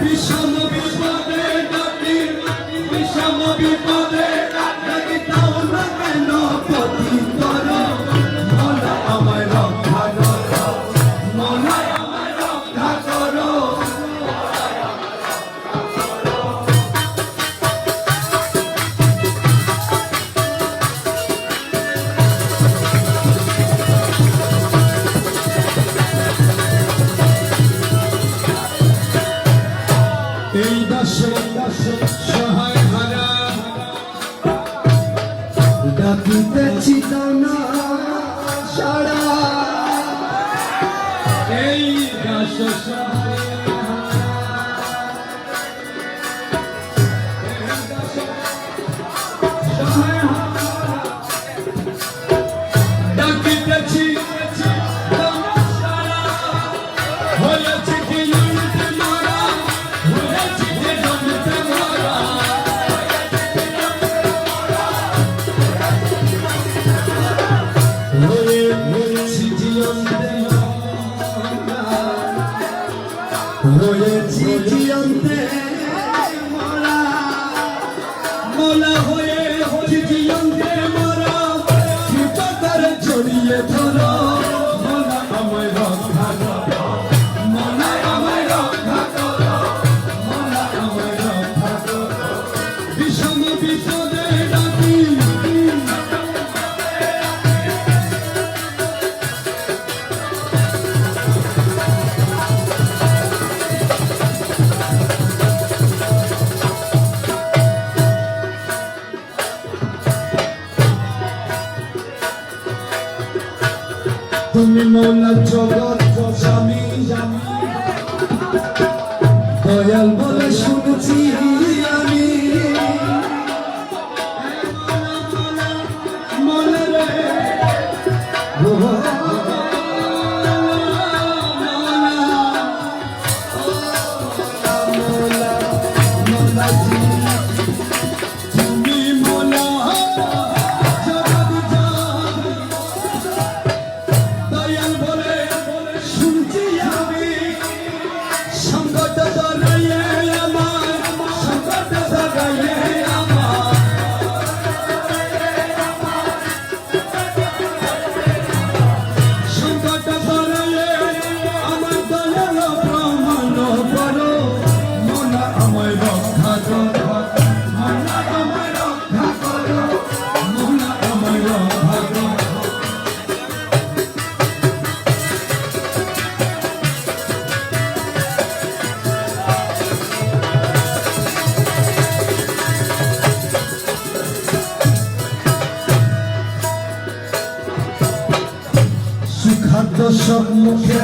বিষম বিপদে ডাকি বিষম বিপদে ডাকি তাও না কেন পতি কর মোলা আমায় রক্ষা কর মোলা আমায় রক্ষা কর এই দাসে সহায় হারা ডাকিতেছি না সারা এই দাস সহায় ডাকিতেছি হয়েছে কি হয়েছি জিয়ন্তে মরা মোলা হয়েছি জিয়ন্তে মরা বিপদের জড়িয়ে ধরো মোলা আমায় রক্ষা করো মোলা আমায় রক্ষা করো মোলা আমায় রক্ষা করো বিষম বিপদে ডাকি তুমি মোলা জগৎ স্বামী দয়াল বলে শুনেছি আমি মোলা রে তুমি মোলা সুখাদ্য সব মুখে